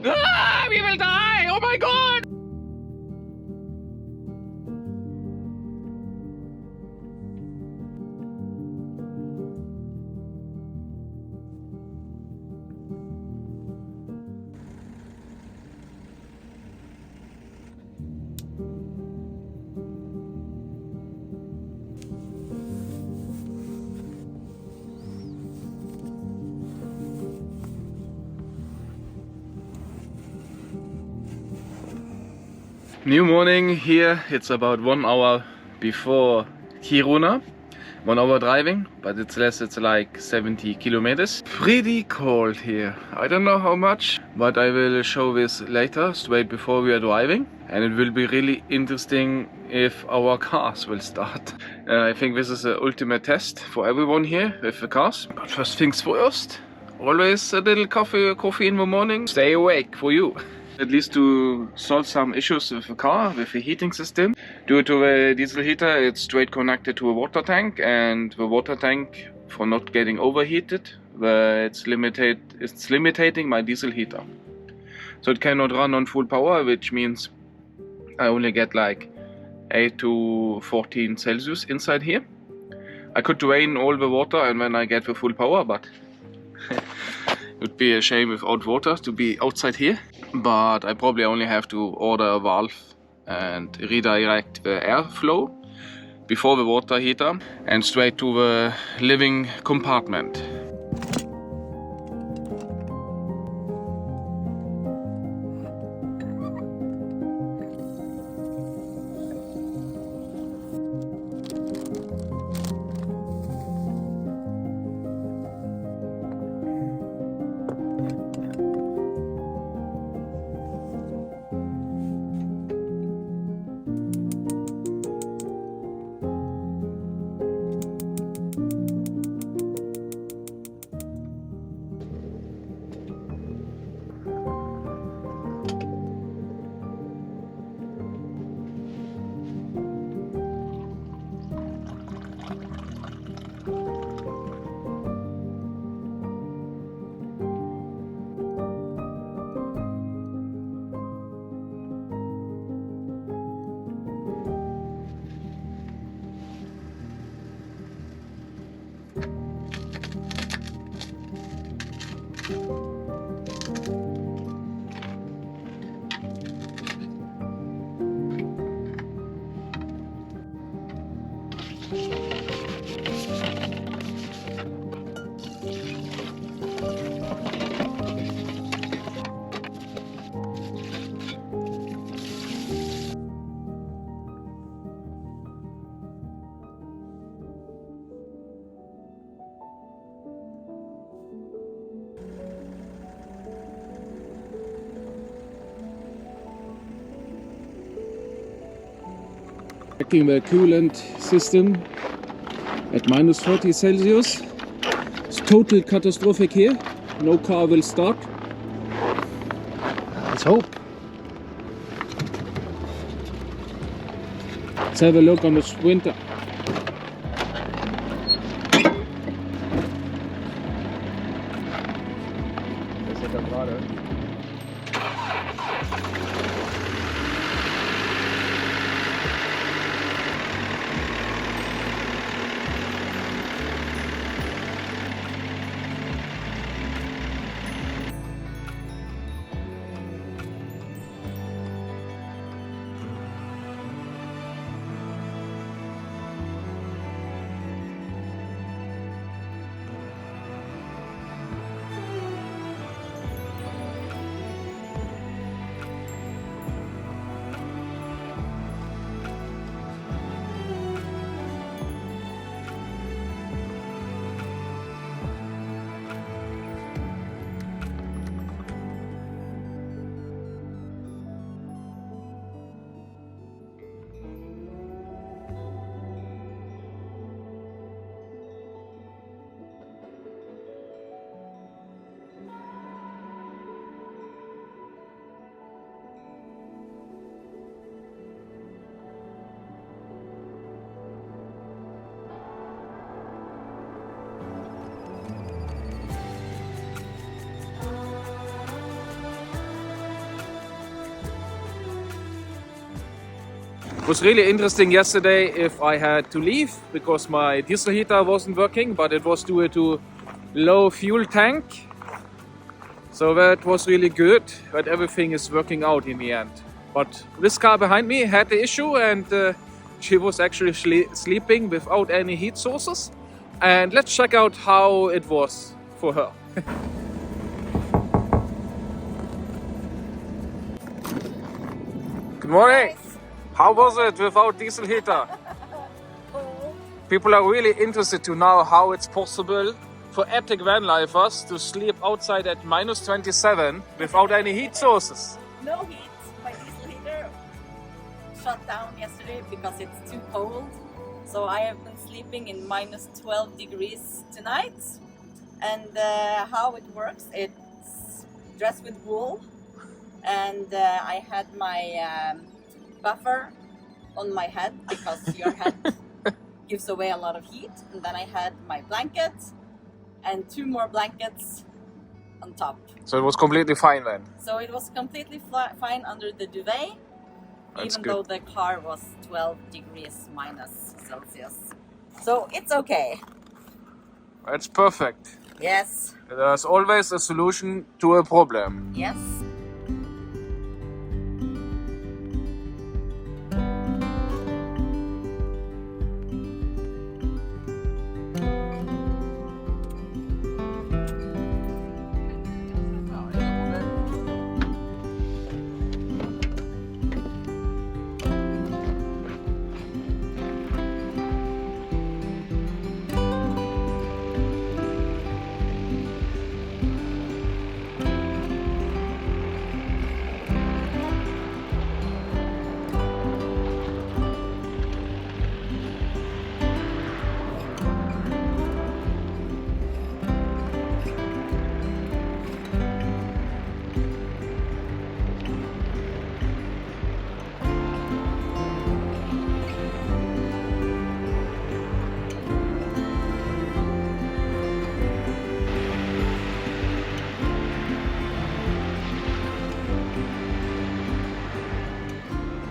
Ah, we will die! Oh my god! New morning here. It's about 1 hour before Kiruna. 1 hour driving, but it's less, it's like 70 kilometers. Pretty cold here. I don't know how much, but I will show this later, straight before we are driving. And it will be really interesting if our cars will start. I think this is the ultimate test for everyone here with the cars. But first things first, always a little coffee in the morning. Stay awake for you. At least to solve some issues with the car, with the heating system. Due to the diesel heater, it's straight connected to a water tank, and the water tank, for not getting overheated, it's limiting my diesel heater. So it cannot run on full power, which means I only get like 8 to 14 Celsius inside here. I could drain all the water and then I get the full power, but it would be a shame without water to be outside here. But I probably only have to order a valve and redirect the airflow before the water heater and straight to the living compartment. Checking the coolant system at minus 40 Celsius. It's total catastrophic here. No car will start. Let's hope. Let's have a look on the sprinter. was really interesting yesterday if I had to leave because my diesel heater wasn't working, but it was due to low fuel tank. So that was really good, but everything is working out in the end. But this car behind me had the issue, and she was actually sleeping without any heat sources. And let's check out how it was for her. Good morning. How was it without diesel heater? People are really interested to know how it's possible for Arctic van lifers to sleep outside at minus 27 without any heat sources. No heat. My diesel heater shut down yesterday because it's too cold. So I have been sleeping in minus 12 degrees tonight. And how it works, it's dressed with wool. And I had my buffer on my head because your head gives away a lot of heat. And then I had my blanket and 2 more blankets on top. So it was completely fine then? So it was completely fine under the duvet, even though the car was 12 degrees minus Celsius. So it's okay. That's perfect. Yes. There's always a solution to a problem. Yes.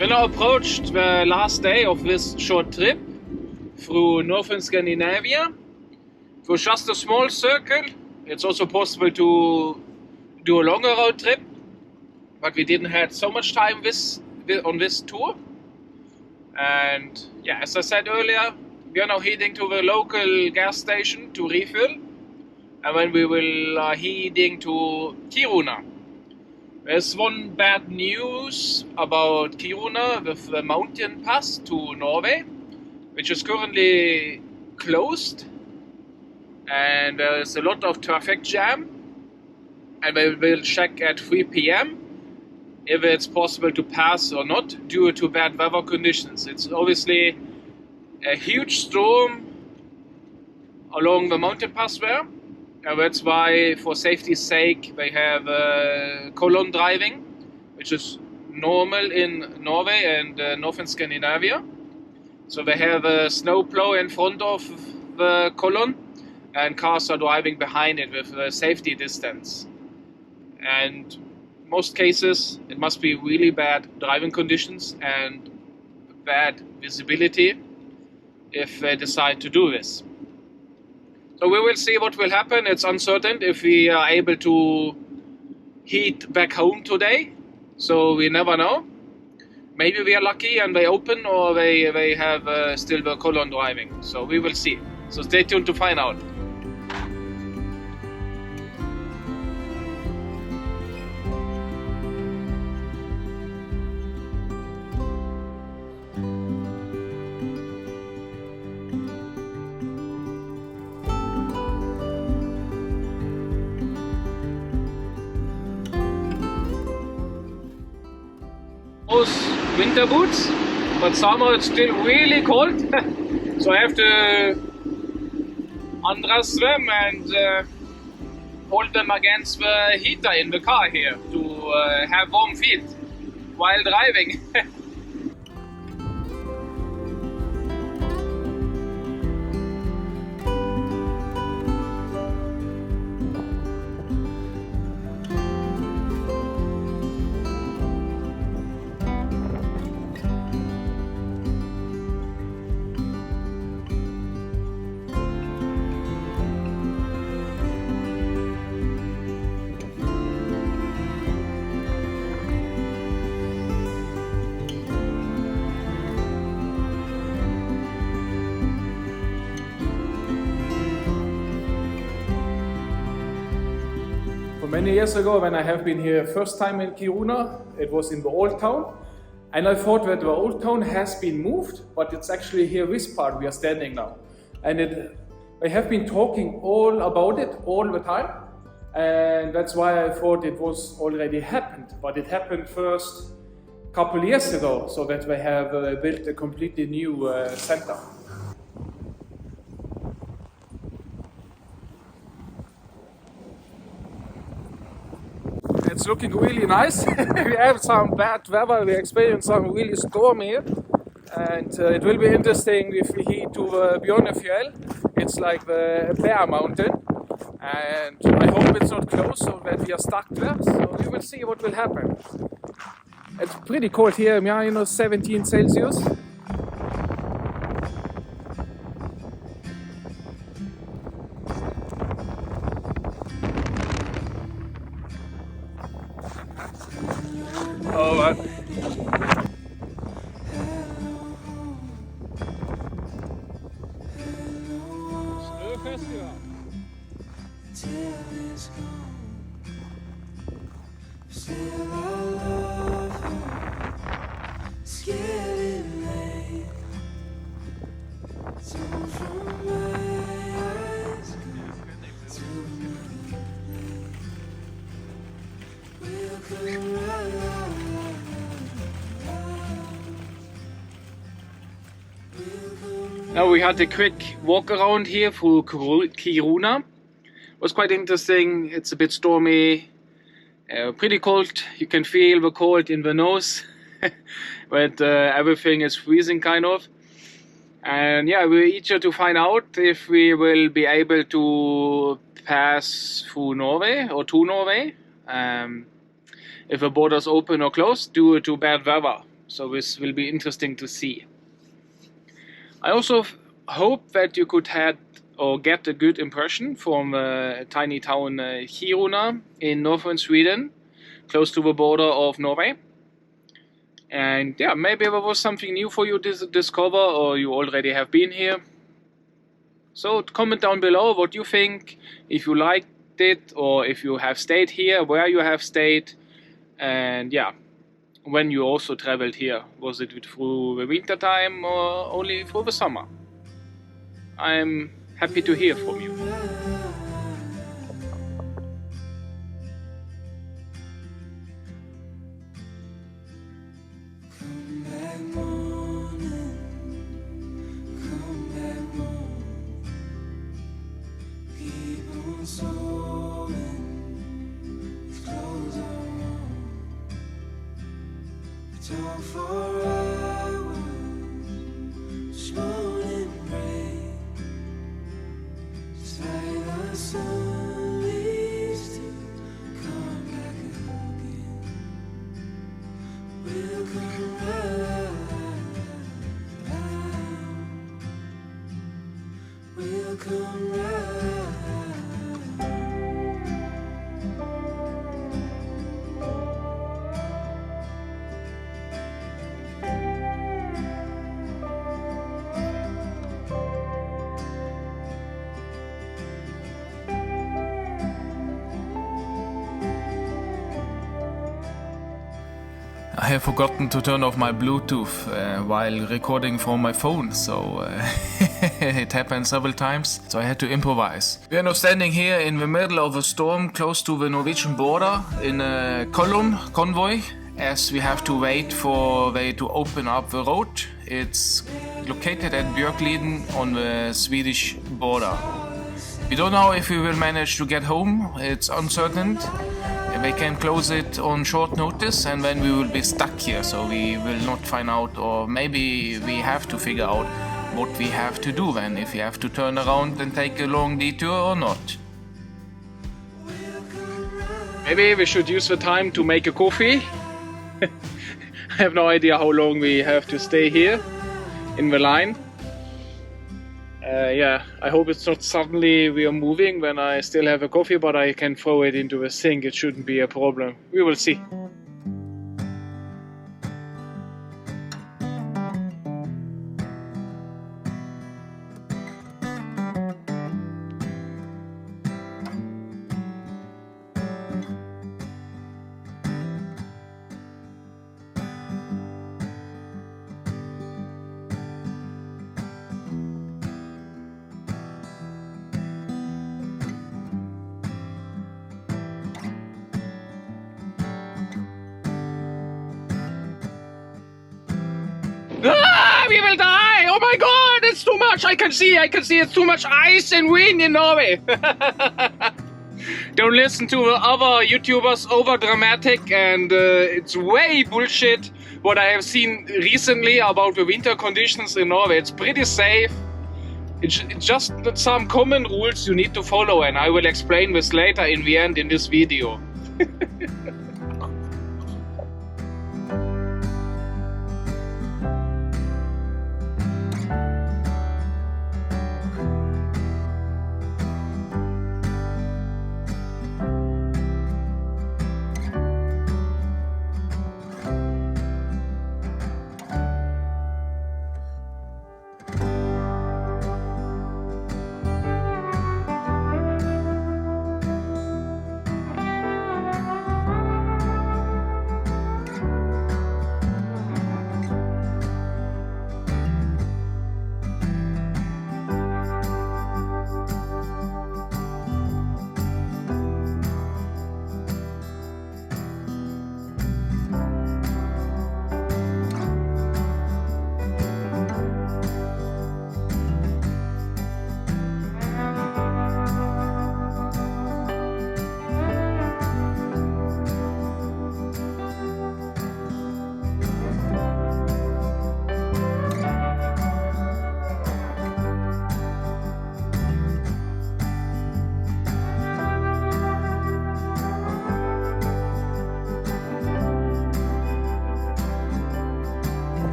We now approached the last day of this short trip through Northern Scandinavia. It was just a small circle. It's also possible to do a longer road trip, but we didn't have so much time on this tour. And yeah, as I said earlier, we are now heading to the local gas station to refill, and then we will heading to Kiruna. There's one bad news about Kiruna with the mountain pass to Norway, which is currently closed, and there's a lot of traffic jam, and we will check at 3 p.m. if it's possible to pass or not due to bad weather conditions. It's obviously a huge storm along the mountain pass there. And that's why, for safety's sake, they have column driving, which is normal in Norway and Northern Scandinavia. So they have a snowplow in front of the column, and cars are driving behind it with a safety distance. And most cases, it must be really bad driving conditions and bad visibility if they decide to do this. So we will see what will happen. It's uncertain if we are able to head back home today. So we never know. Maybe we are lucky and they open, or they have still the column driving. So we will see. So stay tuned to find out. Winter boots, but summer it's still really cold, so I have to undress them and hold them against the heater in the car here to have warm feet while driving. Many years ago, when I have been here first time in Kiruna, it was in the old town. And I thought that the old town has been moved, but it's actually here this part we are standing now. And I have been talking all about it all the time. And that's why I thought it was already happened. But it happened first a couple years ago, so that we have built a completely new center. It's looking really nice. We have some bad weather, we experience some really storm here. And it will be interesting if we head to Bjørnefjell. It's like the bear mountain. And I hope it's not close so that we are stuck there. So we will see what will happen. It's pretty cold here, minus 17 Celsius. Oh, Snøfestival. Now we had a quick walk around here through Kiruna. It was quite interesting. It's a bit stormy, pretty cold. You can feel the cold in the nose, but everything is freezing kind of. And yeah, we're eager to find out if we will be able to pass through Norway or to Norway, if the borders open or closed due to bad weather. So this will be interesting to see. I also hope that you could get a good impression from a tiny town Kiruna in northern Sweden, close to the border of Norway. And yeah, maybe there was something new for you to discover, or you already have been here. So comment down below what you think, if you liked it, or if you have stayed here, where you have stayed, and yeah, when you also traveled here. Was it through the winter time or only through the summer? I'm happy to hear from you. I have forgotten to turn off my Bluetooth while recording from my phone, so it happened several times, so I had to improvise. We are now standing here in the middle of a storm close to the Norwegian border in a convoy, as we have to wait for them to open up the road. It's located at Björkliden on the Swedish border. We don't know if we will manage to get home, it's uncertain. They can close it on short notice and then we will be stuck here, so we will not find out, or maybe we have to figure out what we have to do then, if we have to turn around and take a long detour or not. Maybe we should use the time to make a coffee. I have no idea how long we have to stay here in the line. Yeah, I hope it's not suddenly we are moving when I still have a coffee, but I can throw it into the sink. It shouldn't be a problem. We will see. much I can see. I can see it's too much ice and wind in Norway. Don't listen to other YouTubers over dramatic, and it's way bullshit what I have seen recently about the winter conditions in Norway. It's pretty safe. It's just some common rules you need to follow, and I will explain this later in the end in this video.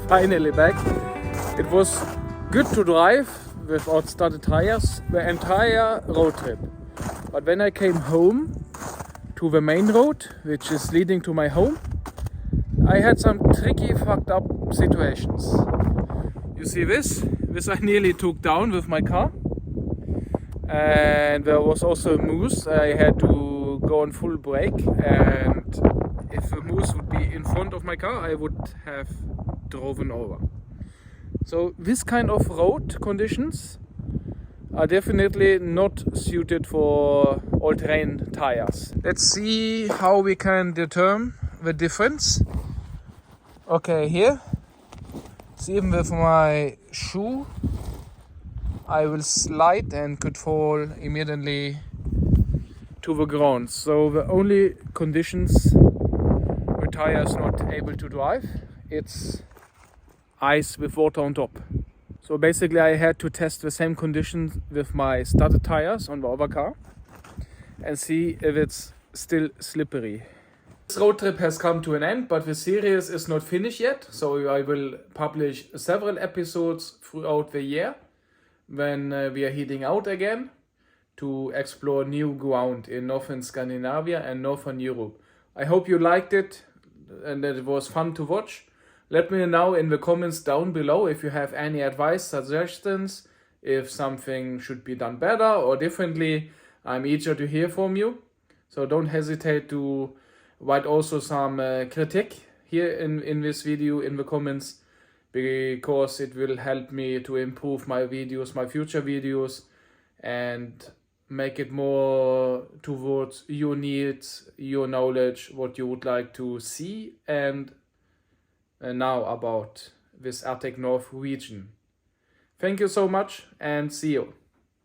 Finally back. It was good to drive without studded tires the entire road trip. But when I came home to the main road, which is leading to my home, I had some tricky, fucked up situations. You see this? This I nearly took down with my car. And there was also a moose. I had to go on full brake, and if the moose would be in front of my car, I would have driven over. So this kind of road conditions are definitely not suited for all-terrain tires. Let's see how we can determine the difference. Okay, here, it's even with my shoe, I will slide and could fall immediately to the ground. So the only conditions the tire is not able to drive, it's ice with water on top. So basically I had to test the same conditions with my studded tires on the other car and see if it's still slippery. This road trip has come to an end, but the series is not finished yet, so I will publish several episodes throughout the year when we are heading out again to explore new ground in Northern Scandinavia and Northern Europe. I hope you liked it. and that it was fun to watch. Let me know in the comments down below if you have any advice, suggestions, if something should be done better or differently. I'm eager to hear from you. So don't hesitate to write also some critique here in this video in the comments, because it will help me to improve my videos, my future videos, and make it more towards your needs, your knowledge, what you would like to see and now about this Arctic North region. Thank you so much and see you.